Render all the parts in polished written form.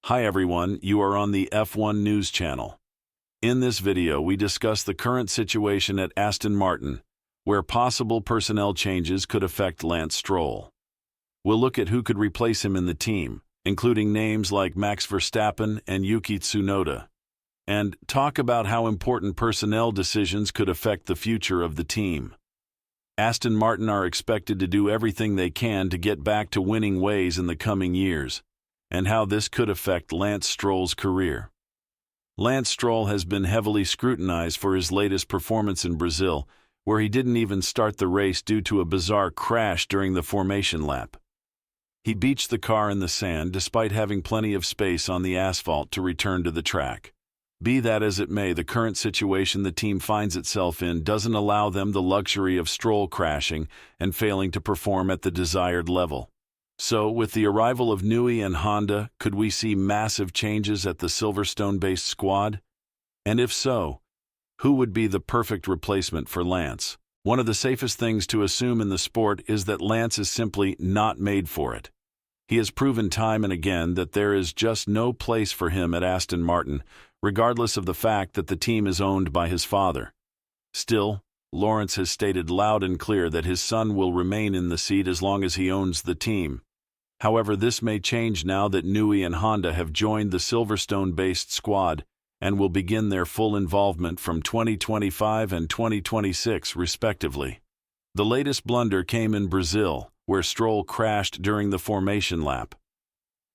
Hi everyone, you are on the F1 News channel. In this video, we discuss the current situation at Aston Martin, where possible personnel changes could affect Lance Stroll. We'll look at who could replace him in the team, including names like Max Verstappen and Yuki Tsunoda, and talk about how important personnel decisions could affect the future of the team. Aston Martin are expected to do everything they can to get back to winning ways in the coming years, and how this could affect Lance Stroll's career. Lance Stroll has been heavily scrutinized for his latest performance in Brazil, where he didn't even start the race due to a bizarre crash during the formation lap. He beached the car in the sand despite having plenty of space on the asphalt to return to the track. Be that as it may, the current situation the team finds itself in doesn't allow them the luxury of Stroll crashing and failing to perform at the desired level. So, with the arrival of Newey and Honda, could we see massive changes at the Silverstone-based squad? And if so, who would be the perfect replacement for Lance? One of the safest things to assume in the sport is that Lance is simply not made for it. He has proven time and again that there is just no place for him at Aston Martin, regardless of the fact that the team is owned by his father. Still, Lawrence has stated loud and clear that his son will remain in the seat as long as he owns the team. However, this may change now that Newey and Honda have joined the Silverstone-based squad and will begin their full involvement from 2025 and 2026, respectively. The latest blunder came in Brazil, where Stroll crashed during the formation lap.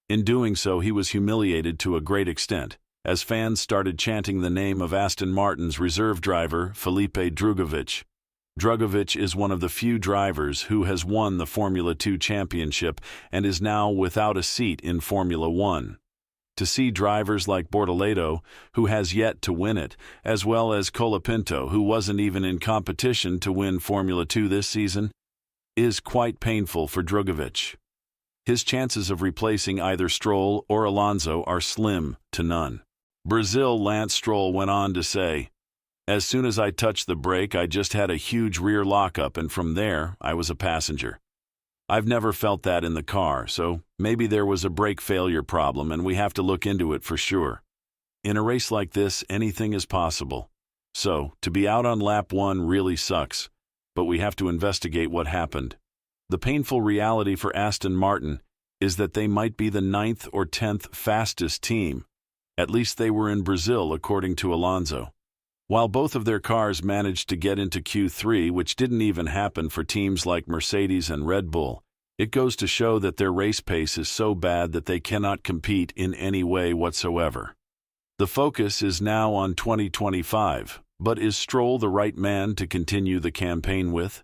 In doing so, he was humiliated to a great extent, as fans started chanting the name of Aston Martin's reserve driver, Felipe Drugovich. Drugovich is one of the few drivers who has won the Formula 2 championship and is now without a seat in Formula 1. To see drivers like Bortoleto, who has yet to win it, as well as Colapinto, who wasn't even in competition to win Formula 2 this season, is quite painful for Drugovich. His chances of replacing either Stroll or Alonso are slim to none. Brazil Lance Stroll went on to say, "As soon as I touched the brake, I just had a huge rear lockup, and from there, I was a passenger. I've never felt that in the car, so maybe there was a brake failure problem and we have to look into it for sure. In a race like this, anything is possible. So, to be out on lap 1 really sucks, but we have to investigate what happened." The painful reality for Aston Martin is that they might be the 9th or 10th fastest team. At least they were in Brazil, according to Alonso. While both of their cars managed to get into Q3, which didn't even happen for teams like Mercedes and Red Bull, it goes to show that their race pace is so bad that they cannot compete in any way whatsoever. The focus is now on 2025, but is Stroll the right man to continue the campaign with?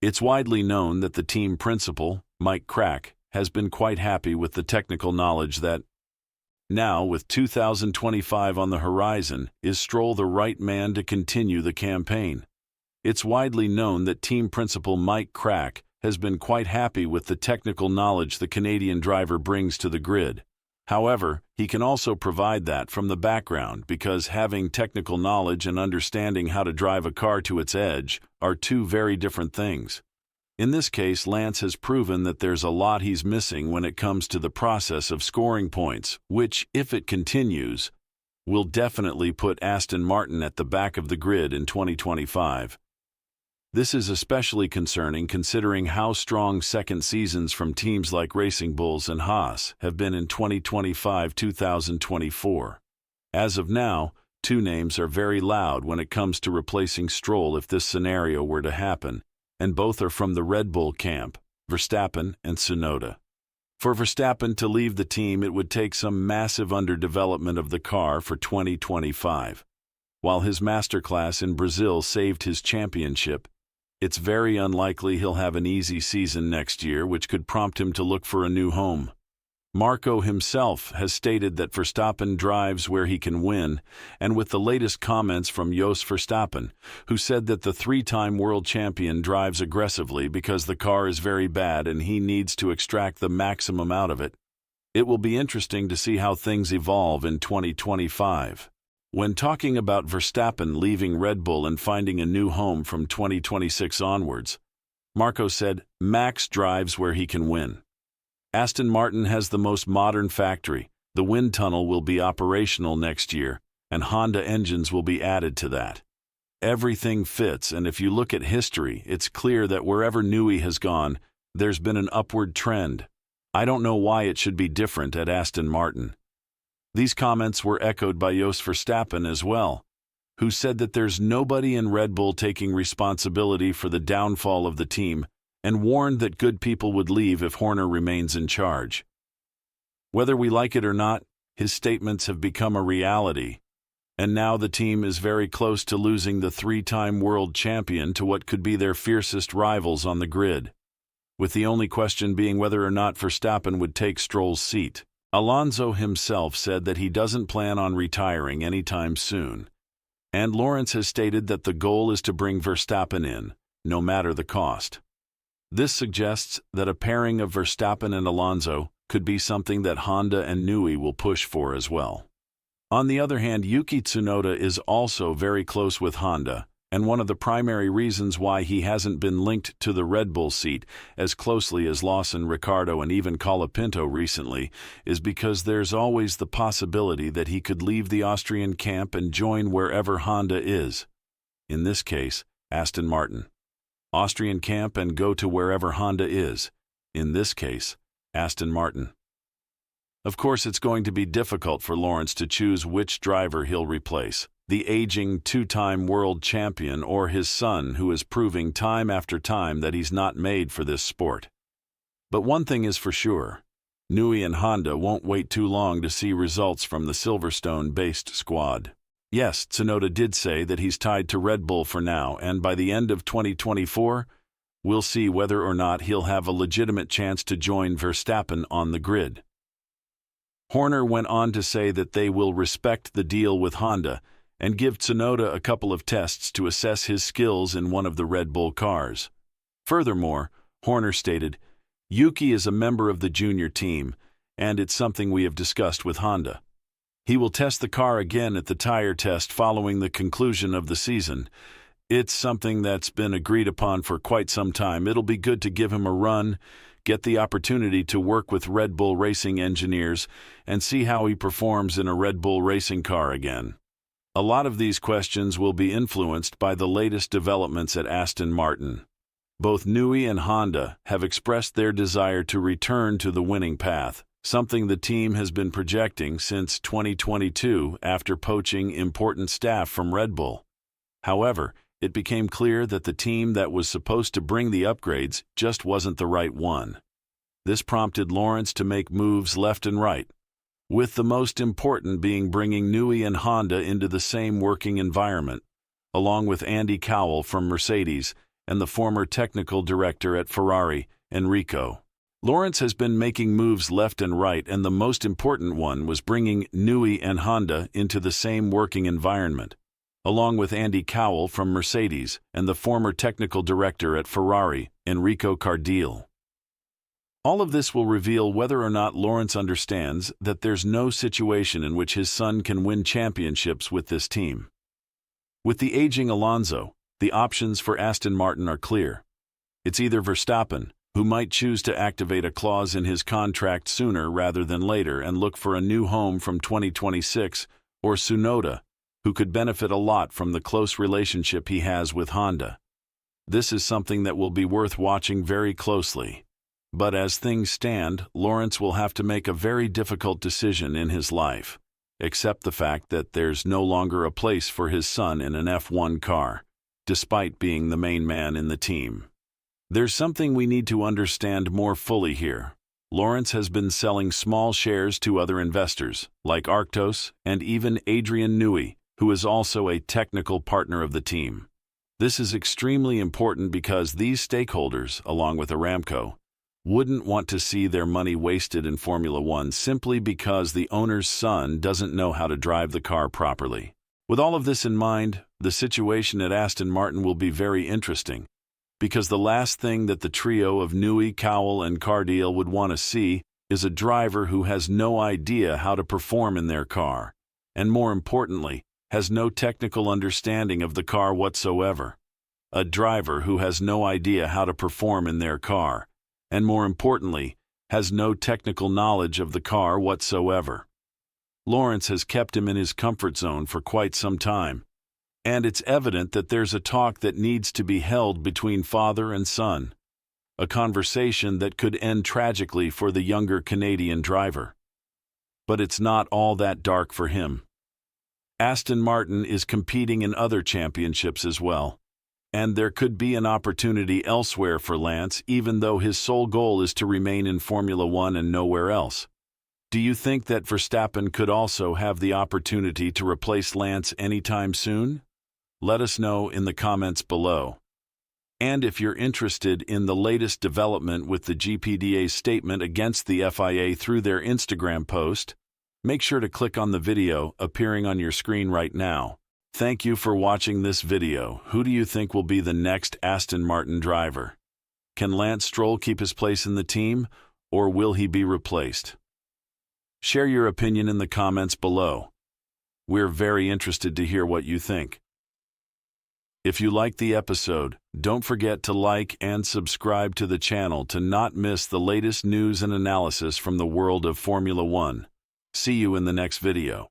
It's widely known that the team principal, Mike Crack, has been quite happy with the technical knowledge that, now, with 2025 on the horizon, is Stroll the right man to continue the campaign? It's widely known that team principal Mike Crack has been quite happy with the technical knowledge the Canadian driver brings to the grid. However, he can also provide that from the background because having technical knowledge and understanding how to drive a car to its edge are two very different things. In this case, Lance has proven that there's a lot he's missing when it comes to the process of scoring points, which, if it continues, will definitely put Aston Martin at the back of the grid in 2025. This is especially concerning considering how strong second seasons from teams like Racing Bulls and Haas have been in 2025-2024. As of now, two names are very loud when it comes to replacing Stroll if this scenario were to happen, and both are from the Red Bull camp, Verstappen and Tsunoda. For Verstappen to leave the team, it would take some massive underdevelopment of the car for 2025. While his masterclass in Brazil saved his championship, it's very unlikely he'll have an easy season next year, which could prompt him to look for a new home. Marco himself has stated that Verstappen drives where he can win, and with the latest comments from Jos Verstappen, who said that the three-time world champion drives aggressively because the car is very bad and he needs to extract the maximum out of it, it will be interesting to see how things evolve in 2025. When talking about Verstappen leaving Red Bull and finding a new home from 2026 onwards, Marco said, "Max drives where he can win. Aston Martin has the most modern factory, The wind tunnel will be operational next year, and Honda engines will be added to that. Everything fits, and if you look at history, it's clear that wherever Newey has gone, there's been an upward trend. I don't know why it should be different at Aston Martin. These comments were echoed by Jos Verstappen as well, who said that there's nobody in Red Bull taking responsibility for the downfall of the team, and warned that good people would leave if Horner remains in charge. Whether we like it or not, his statements have become a reality, and now the team is very close to losing the three-time world champion to what could be their fiercest rivals on the grid, with the only question being whether or not Verstappen would take Stroll's seat. Alonso himself said that he doesn't plan on retiring anytime soon, and Lawrence has stated that the goal is to bring Verstappen in, no matter the cost. This suggests that a pairing of Verstappen and Alonso could be something that Honda and Newey will push for as well. On the other hand, Yuki Tsunoda is also very close with Honda, and one of the primary reasons why he hasn't been linked to the Red Bull seat as closely as Lawson, Ricciardo, and even Colapinto recently is because there's always the possibility that he could leave the Austrian camp and join wherever Honda is. In this case, Aston Martin. Austrian camp and go to wherever Honda is. In this case, Aston Martin. Of course, it's going to be difficult for Lawrence to choose which driver he'll replace, the aging two-time world champion or his son who is proving time after time that he's not made for this sport. But one thing is for sure, Newey and Honda won't wait too long to see results from the Silverstone-based squad. Yes, Tsunoda did say that he's tied to Red Bull for now, and by the end of 2024, we'll see whether or not he'll have a legitimate chance to join Verstappen on the grid. Horner went on to say that they will respect the deal with Honda and give Tsunoda a couple of tests to assess his skills in one of the Red Bull cars. Furthermore, Horner stated, "Yuki is a member of the junior team, and it's something we have discussed with Honda. He will test the car again at the tire test following the conclusion of the season. It's something that's been agreed upon for quite some time. It'll be good to give him a run, get the opportunity to work with Red Bull racing engineers, and see how he performs in a Red Bull racing car again." A lot of these questions will be influenced by the latest developments at Aston Martin. Both Newey and Honda have expressed their desire to return to the winning path, something the team has been projecting since 2022 after poaching important staff from Red Bull. However, it became clear that the team that was supposed to bring the upgrades just wasn't the right one. This prompted Lawrence to make moves left and right, with the most important being bringing Newey and Honda into the same working environment, along with Andy Cowell from Mercedes and the former technical director at Ferrari, Enrico. Lawrence has been making moves left and right, and the most important one was bringing Newey and Honda into the same working environment, along with Andy Cowell from Mercedes and the former technical director at Ferrari, Enrico Cardile. All of this will reveal whether or not Lawrence understands that there's no situation in which his son can win championships with this team. With the aging Alonso, the options for Aston Martin are clear. It's either Verstappen, who might choose to activate a clause in his contract sooner rather than later and look for a new home from 2026, or Tsunoda, who could benefit a lot from the close relationship he has with Honda. This is something that will be worth watching very closely. But as things stand, Lawrence will have to make a very difficult decision in his life, except the fact that there's no longer a place for his son in an F1 car, despite being the main man in the team. There's something we need to understand more fully here. Lawrence has been selling small shares to other investors, like Arctos and even Adrian Newey, who is also a technical partner of the team. This is extremely important because these stakeholders, along with Aramco, wouldn't want to see their money wasted in Formula One simply because the owner's son doesn't know how to drive the car properly. With all of this in mind, the situation at Aston Martin will be very interesting, because the last thing that the trio of Newey, Cowell, and Cardile would want to see is a driver who has no idea how to perform in their car, and more importantly, has no technical understanding of the car whatsoever. A driver who has no idea how to perform in their car, and more importantly, has no technical knowledge of the car whatsoever. Lawrence has kept him in his comfort zone for quite some time, and it's evident that there's a talk that needs to be held between father and son, a conversation that could end tragically for the younger Canadian driver. But it's not all that dark for him. Aston Martin is competing in other championships as well, and there could be an opportunity elsewhere for Lance, even though his sole goal is to remain in Formula One and nowhere else. Do you think that Verstappen could also have the opportunity to replace Lance anytime soon? Let us know in the comments below. And if you're interested in the latest development with the GPDA's statement against the FIA through their Instagram post, make sure to click on the video appearing on your screen right now. Thank you for watching this video. Who do you think will be the next Aston Martin driver? Can Lance Stroll keep his place in the team, or will he be replaced? Share your opinion in the comments below. We're very interested to hear what you think. If you liked the episode, don't forget to like and subscribe to the channel to not miss the latest news and analysis from the world of Formula One. See you in the next video.